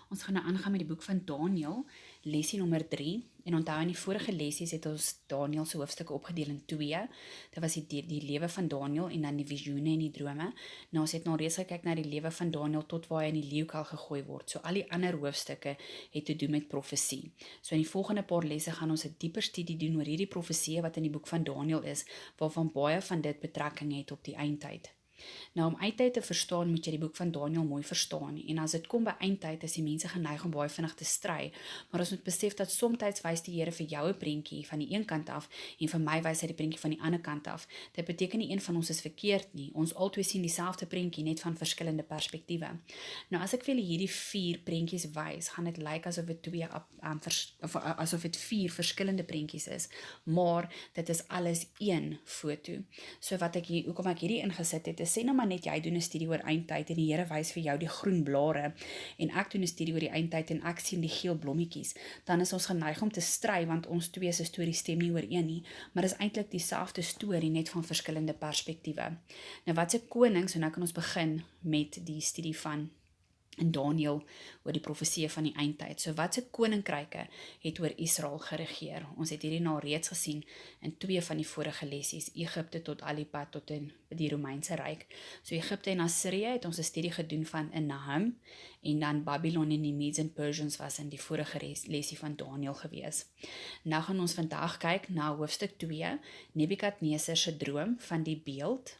Ons gaan nou aangaan met die boek van Daniël, lesie nommer 3. En onthou in die vorige lesies het ons Daniël se hoofstukke opgedeel in 2. Dit was die lewe van Daniël en dan die visioene en die drome. Nou ons het nou reeds gekyk na die lewe van Daniël tot waar hy in die leeukuil gegooi word. So al die ander hoofstukke het te doen met profesie. So in die volgende paar lesse gaan ons 'n dieper studie doen oor hierdie profeseë wat in die boek van Daniël is, waarvan baie van dit betrekking het op die eindtyd. Nou om eindtyd te verstaan, moet jy die boek van Daniël mooi verstaan. En as dit kom by eindtyd, is die mense geneig om baie vinnig te stry. Maar ons moet besef dat soms wys die Here vir jou 'n prentjie van die een kant af en vir my wys hy die prentjie van die ander kant af. Dit beteken nie een van ons is verkeerd nie. Ons albei sien dieselfde prentjie net van verskillende perspektiewe. Nou as ek vir julle hierdie 4 prentjies wys, gaan dit lyk asof dit asof dit 4 verskillende prentjies is, maar dit is alles een foto. So wat hoekom ek hierdie ingesit het, sê nou maar net jy doen 'n studie oor eindtyd en die Here wys vir jou die groen blare en ek doen 'n studie oor die eindtyd en ek sien die geel blommetjies, dan is ons geneig om te stry want ons twee se storie stem nie ooreen nie, maar is eintlik dieselfde storie net van verskillende perspektiewe. Nou wat se koning, so nou kan ons begin met die studie van in Daniël oor die profeseë van die eindtyd. So wat se koninkryke het oor Israel geregeer? Ons het hierdie nou reeds gesien in 2 van die vorige lessies, Egipte tot al die pad tot in die Romeinse ryk. So Egipte en Assirië het ons 'n studie gedoen van in Nahum en dan Babylon en die Medes and Persians was in die vorige lesie van Daniël gewees. Nou gaan ons vandag kyk na hoofstuk 2, Nebukadneser se droom van die beeld.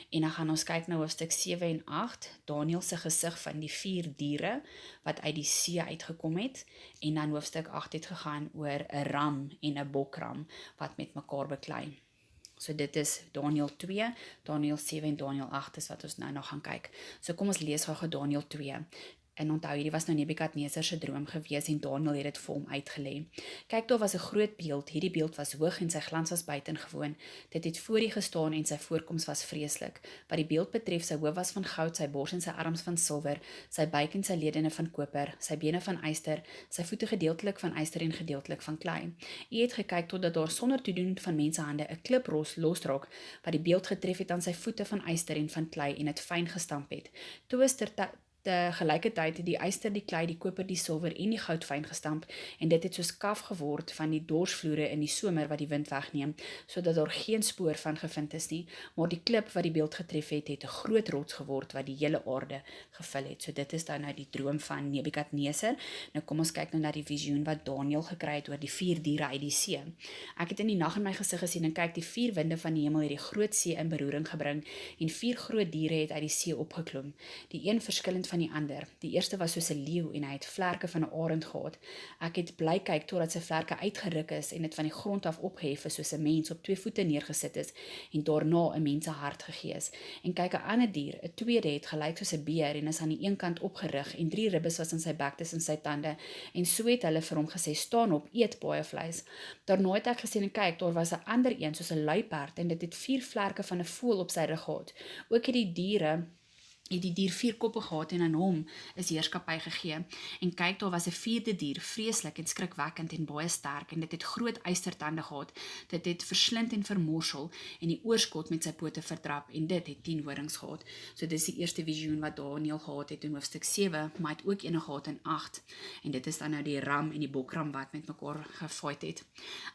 En dan gaan ons kyk na hoofstuk 7 en 8, Daniël se gesig van die 4 diere wat uit die see uitgekom het, en dan hoofstuk 8 het gegaan oor 'n ram en 'n bokram wat met mekaar beklei. So dit is Daniël 2, Daniël 7 en Daniël 8 is wat ons nou gaan kyk. So kom ons lees gou Daniël 2. En onthou, hierdie was nou Nebukadneser se droom gewees en Daniël het dit vir hom uitgelê. Kyk, daar was 'n groot beeld. Hierdie beeld was hoog en sy glans was buitengewoon. Dit het voor die gestaan en sy voorkoms was vreeslik. Wat die beeld betref, sy hoof was van goud, sy bors en sy arms van silwer, sy buik en sy ledene van koper, sy bene van yster, sy voete gedeeltelik van yster en gedeeltelik van klei. U het gekyk totdat daar sonder toedoen van mensehande 'n klip losraak wat die beeld getref het aan sy voete van yster en van klei en dit fyn gestamp het. Toe is gelykertyd die yster, die klei, die koper, die silwer en die goud fyn gestamp en dit het soos kaf geword van die dorsvloere in die somer wat die wind wegneem, sodat daar geen spoor van gevind is nie, maar die klip wat die beeld getref het, het 'n groot rots geword wat die hele aarde gevul het. So dit is dan nou die droom van Nebukadneser. Nou kom ons kyk nou na die visioen wat Daniël gekry het oor die 4 diere uit die see. Ek het in die nag in my gesig gesien en kyk, die 4 winde van die hemel het die groot see in beroering gebring en 4 groot diere het uit die see opgeklom, die een verskillend van die ander. Die eerste was soos 'n leeu en hy het vlerke van 'n arend gehad. Ek het bly kyk totdat sy vlerke uitgeruk is en dit van die grond af opgehef is soos 'n mens op 2 voete neergesit is en daarna 'n mens se hart gegee is. En kyk, 'n ander dier, 'n tweede het gelyk soos 'n beer en is aan die een kant opgerig en 3 ribbes was in sy bek tussen sy tande en so het hulle vir hom gesê, staan op, eet baie vleis. Daarna het ek gesien en kyk, daar was 'n ander een soos 'n luiperd en dit het 4 vlerke van 'n voël op sy rug gehad. Ook het die dier 4 koppe gehad en aan hom is heerskappy gegee. En kyk, daar was 'n 4de dier, vreeslik en skrikwekkend en baie sterk en dit het groot ystertande gehad. Dit het verslind en vermorsel en die oorskot met sy pote vertrap en dit het 10 horings gehad. So dis die eerste visioen wat Daniël gehad het in hoofstuk 7, maar het ook een gehad in 8. En dit is dan nou die ram en die bokram wat met mekaar gefight het.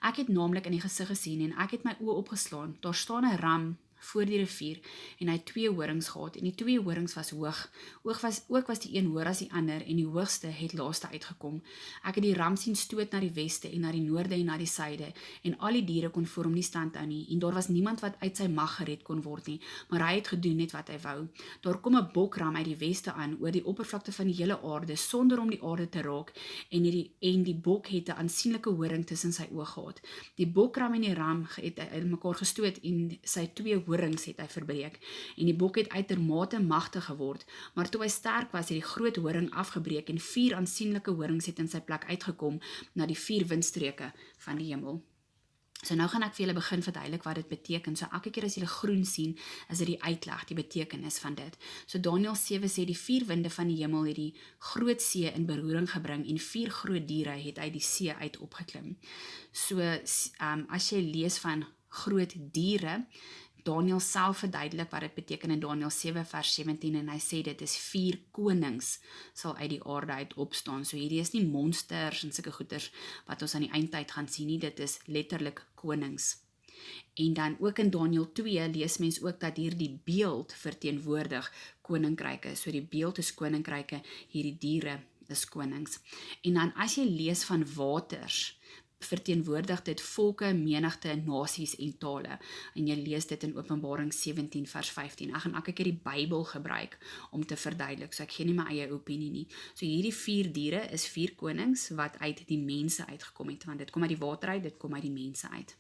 Ek het naamlik in die gesig gesien en ek het my oë opgeslaan. Daar staan 'n ram voor die rivier en hy het 2 horings gehad en die 2 horings was hoog. Ook was die een hoër as die ander en die hoogste het laaste uitgekom. Ek het die ram sien stoot na die weste en na die noorde en na die suide en al die diere kon voor hom nie stand hou nie en daar was niemand wat uit sy mag gered kon word nie, maar hy het gedoen net wat hy wou. Daar kom 'n bokram uit die weste aan oor die oppervlakte van die hele aarde sonder om die aarde te raak en die bok het 'n aansienlike horing tussen sy oë gehad. Die bokram en die ram het in mekaar gestoot en sy 2 horings het hy verbreek en die bok het uitermate magtig geword, maar toe hy sterk was het die groot horing afgebreek en 4 aansienlike horings het in sy plek uitgekom na die 4 windstreke van die hemel. So nou gaan ek vir julle begin verduidelik wat dit beteken. So elke keer as julle groen sien, is dit die uitleg, die betekenis van dit. So Daniël 7 sê die 4 winde van die hemel het die groot see in beroering gebring en 4 groot diere het uit die see uit opgeklim. So as jy lees van groot diere, Daniel self verduidelik wat dit beteken in Daniel 7 vers 17 en hy sê dit is 4 konings sal uit die aarde uit opstaan. So hierdie is nie monsters en sulke goeters wat ons aan die eindtyd gaan sien nie, dit is letterlik konings. En dan ook in Daniel 2 lees mens ook dat hier die beeld verteenwoordig koninkryke. So die beeld is koninkryke, hierdie diere is konings. En dan as jy lees van waters, verteenwoordig dit volke, menigte, nasies en tale. En jy lees dit in Openbaring 17 vers 15. Ek gaan elke keer die Bybel gebruik om te verduidelik, so ek gee nie my eie opinie nie. So hierdie 4 diere is 4 konings wat uit die mense uitgekom het, want dit kom uit die water uit, dit kom uit die mense uit.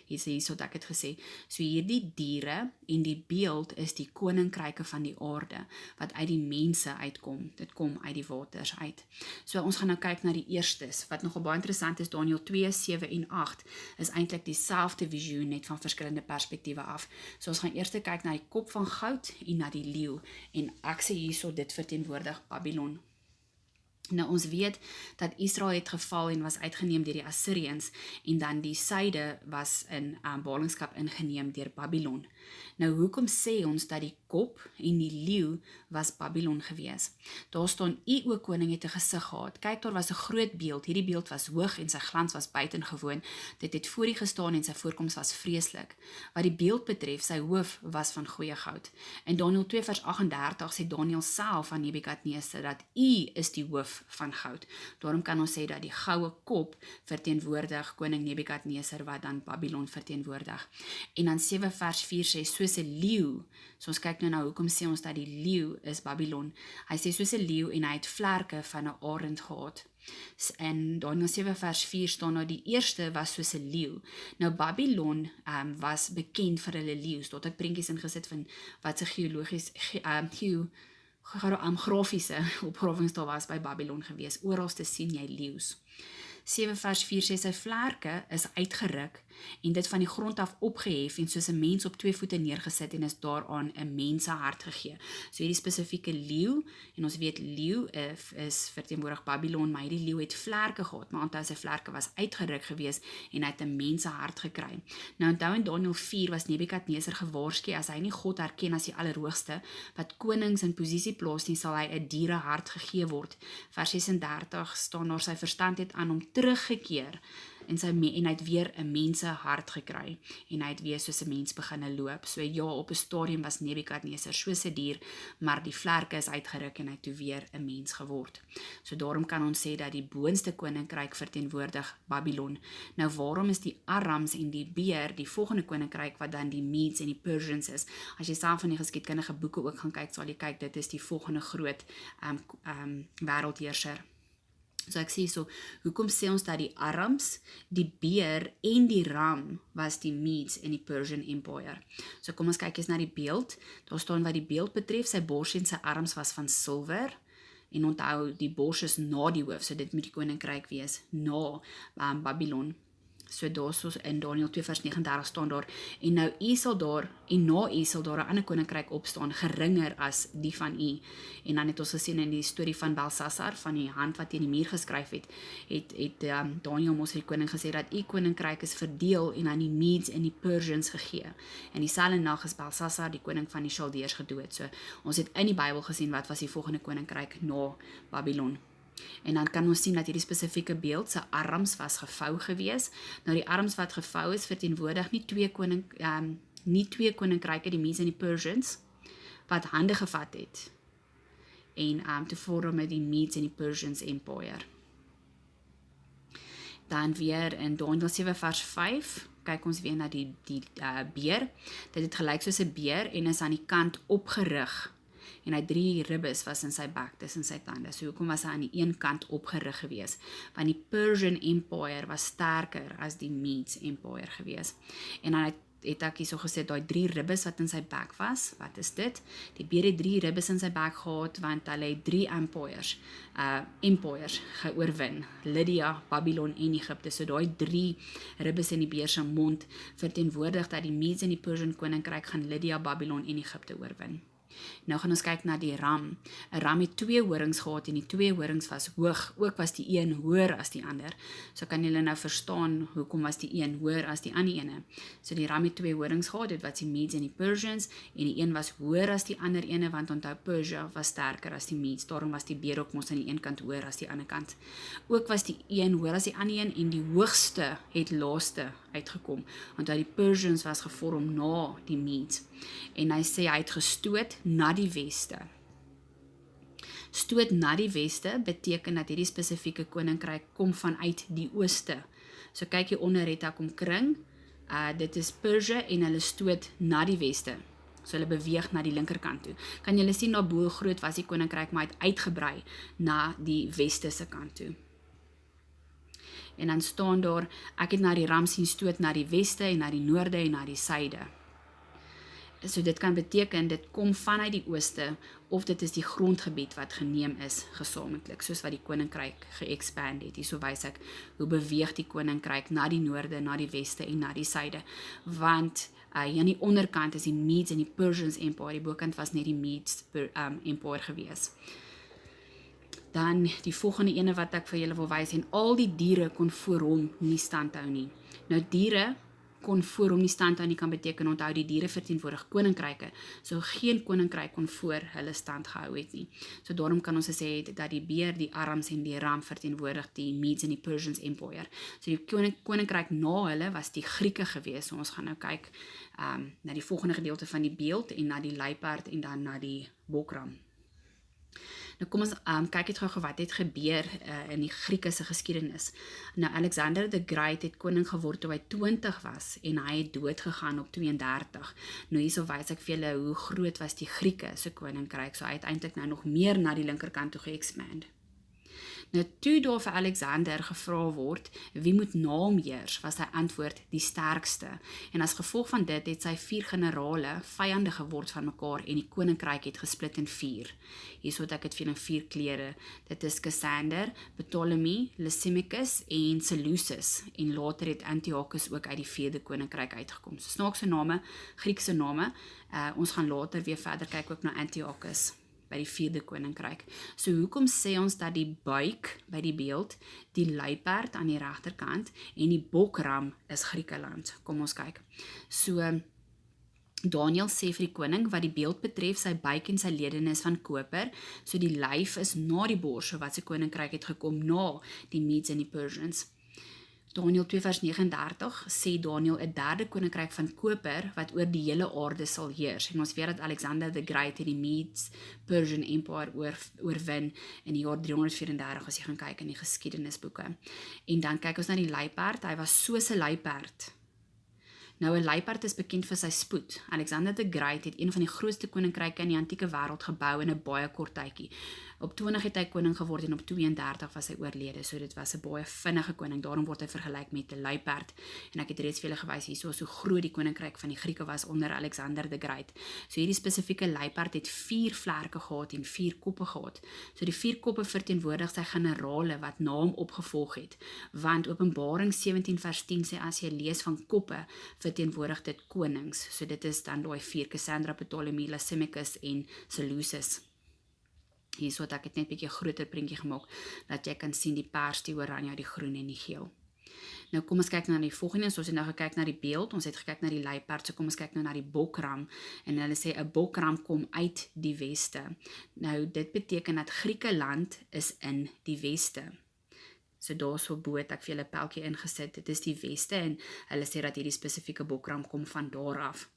Hierso het ek het gesê, so hierdie diere en die beeld is die koninkryke van die aarde, wat uit die mense uitkom, dit kom uit die waters uit. So ons gaan nou kyk na die eerstes, wat nogal baie interessant is, Daniel 2, 7 en 8, is eintlik dieselfde visioen, net van verskillende perspektiewe af. So ons gaan eers kyk na die kop van goud en na die leeu, en ek sê hierso, dit verteenwoordig Babylon. Nou ons weet dat Israel het geval en was uitgeneem deur die Assyriërs en dan die suide was in ballingskap ingeneem deur Babylon. Nou hoekom sê ons dat die kop en die leeu was Babylon gewees? Daar staan, o koning het 'n gesig gehad. Kyk, daar was 'n groot beeld. Hierdie beeld was hoog en sy glans was buitengewoon. Dit het voor die gestaan en sy voorkoms was vreeslik. Wat die beeld betref, sy hoof was van goeie goud. In Daniel 2 vers 38 sê Daniel self aan Nebukadneser dat is die hoof van goud. Daarom kan ons sê dat die goue kop verteenwoordig koning Nebukadneser wat dan Babylon verteenwoordig. En dan 7 vers 4 sê soos 'n leeu. So ons kyk nou na hoekom sê ons dat die leeu is Babylon. Hy sê soos 'n leeu en hy het vlerke van 'n arend gehad. En Daniel 7 vers 4 staan nou die eerste was soos 'n leeu. Nou Babylon was bekend vir hulle leeu's. Tot ek prentjies ingesit van wat se grafiese opgrawings daar was by Babylon gewees. Oral te sien jy leeu's. 7 vers 4 sê sy vlerke is uitgeruk en dit van die grond af opgehef en soos 'n mens op 2 voete neergesit en is daaraan 'n mense hart gegee. So hierdie spesifieke leeu, en ons weet leeu is verteenwoordig Babylon, maar hierdie leeu het vlerke gehad, maar onthou sy vlerke was uitgeruk gewees en hy het 'n mense hart gekry. Nou onthou in Daniel 4 was Nebukadneser gewaarsku as hy nie God herken as die Allerhoogste, wat konings in posisie plaas nie, sal hy 'n diere hart gegee word. Vers 36 staan daar sy verstand het aan hom teruggekeer en hy het weer 'n mense hart gekry en hy het weer soos 'n mens begin loop. So ja, op 'n stadium was Nebukadneser soos 'n dier, maar die vlerke is uitgeruk en hy het toe weer 'n mens geword. So daarom kan ons sê dat die boonste koninkryk verteenwoordig Babylon. Nou waarom is die Arams en die beer die volgende koninkryk wat dan die Medes en die Persians is? As jy self van die geskiedkundige boeke ook gaan kyk, sal jy kyk dit is die volgende groot wêreldheerser. So ek sê so, hoekom sê ons dat die Arams, die beer en die ram was die Medes en die Persian Empire? So kom ons kyk eens na die beeld. Daar staan wat die beeld betref, sy bors en sy arms was van silwer. En onthou, die bors is na die hoof, so dit moet die koninkryk wees, na Babylon. So daar soos in Daniel 2 vers 39 staan daar, en nou sal daar, en na sal daar 'n ander koninkryk opstaan, geringer as die van En dan het ons gesien in die storie van Belsasar, van die hand wat teen die muur geskryf het Daniel mos die koning gesê dat koninkryk is verdeel en aan die Medes en die Persians gegee. En dieselfde nag is Belsasar, die koning van die Chaldeërs, gedood. So ons het in die Bybel gesien wat was die volgende koninkryk na Babylon. En dan kan ons sien dat hierdie spesifieke beeld se arms was gevou gewees. Nou die arms wat gevou is verteenwoordig nie twee koninkryke, die Medes en die Persians, wat hande gevat het. En te vorm die Medes en die Persians Empire. Dan weer in Daniel 7 vers 5, kyk ons weer na die beer. Dit het gelyk soos 'n beer en is aan die kant opgerig. En hy 3 ribbes was in sy bek, tussen sy tande. So hoekom was hy aan die een kant opgerig gewees? Want die Persian Empire was sterker as die Medes Empire gewees. En dan het ek hierso gesê, daai 3 ribbes wat in sy bek was, wat is dit? Die beer het 3 ribbes in sy bek gehad, want hulle het 3 empires geoorwin. Lydia, Babylon en Egipte. So daai 3 ribbes in die beer se mond verteenwoordig dat die Medes en die Persian koninkryk gaan Lydia, Babylon en Egipte oorwin. Nou gaan ons kyk na die ram. 'n Ram het 2 horings gehad en die 2 horings was hoog, ook was die een hoër as die ander. So kan julle nou verstaan hoekom was die een hoër as die ander ene. So die ram het 2 horings gehad, dit was die Medes en die Persians, en die een was hoër as die ander ene, want onthou Persia was sterker as die Medes, daarom was die beer ook mos aan die een kant hoër as die ander kant. Ook was die een hoër as die ander een, en die hoogste het laaste uitgekom, want die Persians was gevorm na die Medes, en hy sê hy het gestoot na die weste. Stoot na die weste beteken dat hierdie spesifieke koninkryk kom vanuit die ooste. So kyk hier onder het ek omkring, dit is Persia en hulle stoot na die weste. So hulle beweeg na die linkerkant toe. Kan julle sien, daar bo groot was die koninkryk, maar het uitgebrei na die weste se kant toe. En dan staan daar, ek het na die ram sien stoot na die weste en na die noorde en na die suide. So dit kan beteken, dit kom vanuit die ooste, of dit is die grondgebied wat geneem is gesamentlik, soos wat die koninkryk geëxpand het. Hierso wys ek, hoe beweeg die koninkryk na die noorde, na die weste en na die suide, want hier aan die onderkant is die Medes en die Persians Empire, die bokant was net die Medes Empire gewees. Dan die volgende ene wat ek vir julle wil wys, en al die diere kon voor hom nie stand hou nie. Nou diere kon voor hom nie stand hou nie, kan beteken, onthou die diere verteenwoordig koninkryke, so geen koninkryk kon voor hulle stand gehou het nie. So daarom kan ons sê dat die beer, die arms en die ram verteenwoordig die Medes en die Persians Empire. So die koninkryk na hulle was die Grieke gewees. So ons gaan nou kyk na die volgende gedeelte van die beeld, en na die luiperd en dan na die bokram. Nou kom ons kyk het gou wat het gebeur in die Grieke se geskiedenis. Nou Alexander the Great het koning geword toe hy 20 was, en hy het dood gegaan op 32. Nou hierso wys ek vir julle hoe groot was die Grieke se koninkryk, so hy het eintlik nou nog meer na die linkerkant toe geëxpand. Nou toe daar vir Alexander gevra word, wie moet na hom heers, was sy antwoord die sterkste. En as gevolg van dit het sy 4 generale vyande geword van mekaar, en die koninkryk het gesplit in 4. Hierso het ek dit vir julle in 4 kleure. Dit is Cassander, Ptolemy, Lysimachus en Seleucus. En later het Antiochus ook uit die 4de koninkryk uitgekom. So snaakse name, Griekse name. Ons gaan later weer verder kyk ook na Antiochus by die 4de koninkryk. So hoekom sê ons dat die buik by die beeld, die luiperd aan die regterkant en die bokram is Griekeland? Kom ons kyk. So Daniel sê vir die koning, wat die beeld betref, sy buik en sy ledene is van koper, so die lyf is na die bors, so wat sy koninkryk het gekom na die Medes en die Persians. Daniel 2 vers 39 sê Daniel 'n 3de koninkryk van koper wat oor die hele aarde sal heers. En ons weet dat Alexander the Great het die Medes Persian Empire oorwin in die jaar 334 as jy gaan kyk in die geskiedenisboeke. En dan kyk ons na die luiperd, hy was soos 'n luiperd. Nou 'n luiperd is bekend vir sy spoed. Alexander the Great het een van die grootste koninkryke in die antieke wêreld gebou in 'n baie kort tydjie. Op 20 het hy koning geword en op 32 was hy oorlede, so dit was 'n baie vinnige koning, daarom word hy vergelyk met 'n luiperd. En ek het reeds vir julle gewys hierso hoe groot die koninkryk van die Grieke was onder Alexander the Great. So hierdie spesifieke luiperd het 4 vlerke gehad en 4 koppe gehad. So die 4 koppe verteenwoordig sy generale wat na hom opgevolg het, want Openbaring 17 vers 10 sê as jy lees van koppe, verteenwoordig dit konings. So dit is dan daai 4, Cassandra, Ptolemy, Lysimachus en Seleucus. Hierso het ek het net 'n bietjie groter prentjie gemaak, dat jy kan sien die pers, die oranje, die groen en die geel. Nou kom ons kyk na die volgende, so ons het nou gekyk na die beeld, ons het gekyk na die luiperd, so kom ons kyk nou na die bokram, en hulle sê 'n bokram kom uit die weste. Nou dit beteken dat Griekeland is in die weste. So daarso bo het ek vir julle 'n pyltjie ingesit, dit is die weste, en hulle sê dat hierdie spesifieke bokram kom van daar af.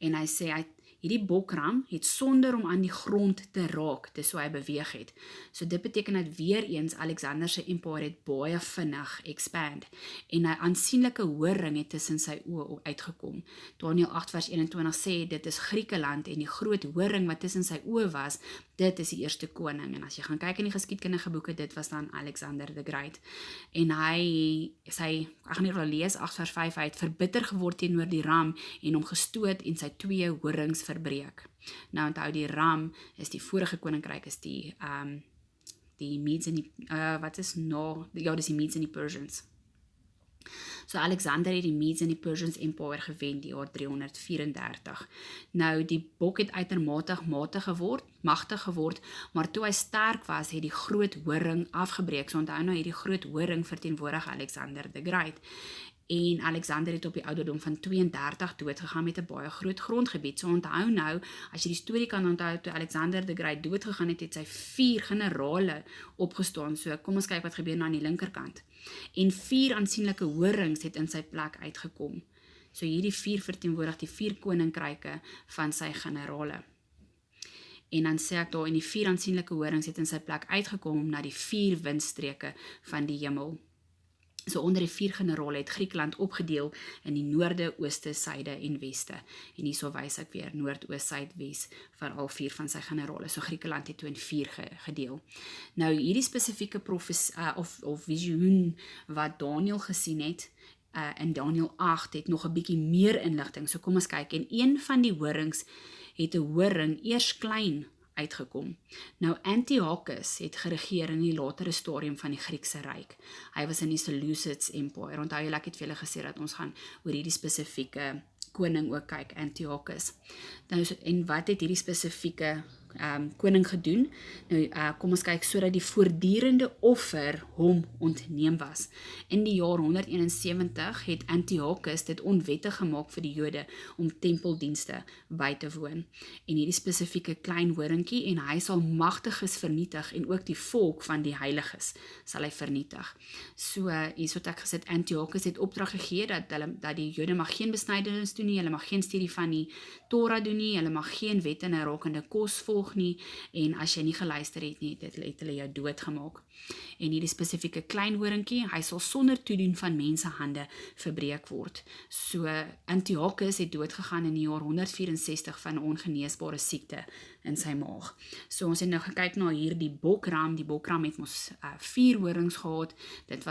En hy sê hierdie bokram het sonder om aan die grond te raak, dis hoe hy beweeg het. So dit beteken dat weer eens Alexander se empire het baie vinnig expand, en 'n aansienlike horing het tussen sy oë uitgekom. Daniel 8 vers 21 sê, dit is Griekeland, en die groot horing wat tussen sy oë was, dit is die eerste koning. En as jy gaan kyk in die geskiedkundige boeke, dit was dan Alexander the Great. En ek gaan nie lees, 8 vers 5, hy het verbitter geword teenoor die ram, en hom gestoot en sy 2 horings verbreek. Nou onthou die ram is die vorige koninkryk, is die Medes en die, dis die Medes en die Persians. So Alexander het die Medes en die Persians Empire gewen die jaar 334. Nou die bok het uitermate magtig geword, maar toe hy sterk was, het die groot horing afgebreek. So onthou nou hierdie groot horing verteenwoordig Alexander the Great. En Alexander het op die ouderdom van 32 doodgegaan met 'n baie groot grondgebied. So onthou nou, as jy die storie kan onthou, toe Alexander the Great doodgegaan het, het sy 4 generale opgestaan. So kom ons kyk wat gebeur nou aan die linkerkant. En 4 aansienlike horings het in sy plek uitgekom. So hierdie 4 verteenwoordig die 4 koninkryke van sy generale. En dan sê ek daar, en die 4 aansienlike horings het in sy plek uitgekom na die 4 windstreke van die hemel. So onder die 4 generale het Griekeland opgedeel in die noorde, ooste, suide en weste. En hierso wys ek weer noord, oos, suid, wes vir al 4 van sy generale. So Griekeland het toe in 4 gedeel. Nou hierdie spesifieke of visioen wat Daniël gesien het, in Daniël 8 het nog 'n bietjie meer inligting. So kom ons kyk, en een van die horings het 'n horing eers klein uitgekom. Nou Antiochus het geregeer in die latere stadium van die Griekse ryk. Hy was in die Seleucids Empire. Onthou jy, ek het vir julle gesê dat ons gaan oor hierdie spesifieke koning ook kyk, Antiochus. Nou, en wat het hierdie spesifieke koning gedoen? Nou, kom ons kyk, sodat die voortdurende offer hom ontneem was. In die jaar 171 het Antiochus dit onwettig gemaak vir die Jode om tempeldienste by te woon. En hierdie spesifieke klein horingkie, en hy sal magtiges vernietig, en ook die volk van die heiliges sal hy vernietig. So, hierso het ek gesê, Antiochus het opdrag gegee dat die Jode mag geen besnydenis doen nie, hulle mag geen studie van die Torah doen nie, hulle mag geen wette rakende kos volg nie, en as jy nie geluister het nie, het hulle jou doodgemaak. En hierdie spesifieke klein horingkie, hy sal sonder toedoen van mensehande verbreek word. So Antiochus het doodgegaan in die jaar 164 van 'n ongeneesbare siekte in sy maag. So ons het nou gekyk na hierdie bokram. Die bokram het ons 4 horings gehad. Dit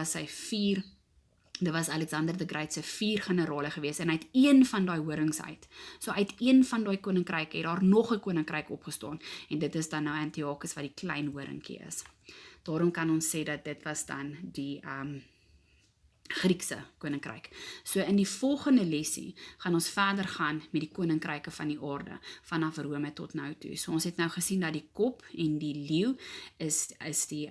was Alexander the Great se 4 generale gewees, en uit een van daai horings uit. So uit een van daai koninkryke het daar nog 'n koninkryk opgestaan, en dit is dan nou Antiochus wat die klein horingkie is. Daarom kan ons sê dat dit was dan die Griekse koninkryk. So in die volgende lesie gaan ons verder gaan met die koninkryke van die aarde, vanaf Rome tot nou toe. So ons het nou gesien dat die kop en die leeu is die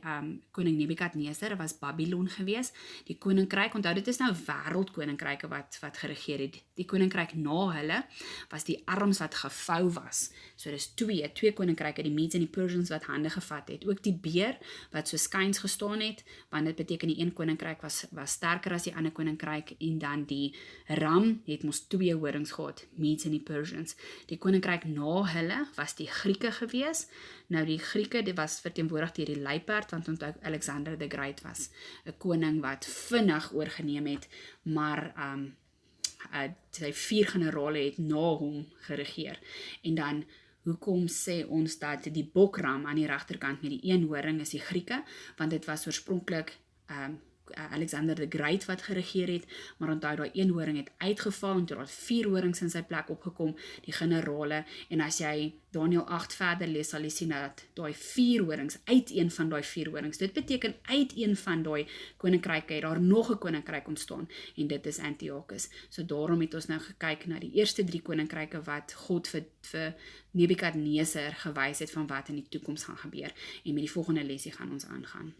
koning Nebukadneser, was Babylon gewees. Die koninkryk, onthou dit is nou wêreldkoninkryke wat geregeer het. Die koninkryk na hulle was die arms wat gevou was. So dis twee koninkryke, die Medes en die Persians wat hande gevat het. Ook die beer wat so skuins gestaan het, want dit beteken die een koninkryk was sterker as die ander koninkryk, en dan die ram het mos 2 horings gehad, Medes en die Persians. Die koninkryk na hulle was die Grieke gewees. Nou die Grieke, dit was verteenwoordig deur die luiperd, want onthou Alexander the Great was 'n koning wat vinnig oorgeneem het, maar sy 4 generale het na hom geregeer. En dan hoekom sê ons dat die bokram aan die regterkant met die 1 horing is die Grieke, want dit was oorspronklik Alexander the Great wat geregeer het, maar onthou daai 1 horing het uitgeval, en toe daar 4 horings in sy plek opgekom, die generale, en as jy Daniël 8 verder lees, sal jy sien dat daai 4 horings, uit een van daai 4 horings, dit beteken uit een van daai koninkryke het daar nog 'n koninkryk ontstaan, en dit is Antiochus. So daarom het ons nou gekyk na die eerste 3 koninkryke wat God vir Nebukadneser gewys het van wat in die toekoms gaan gebeur, en met die volgende lesie gaan ons aangaan.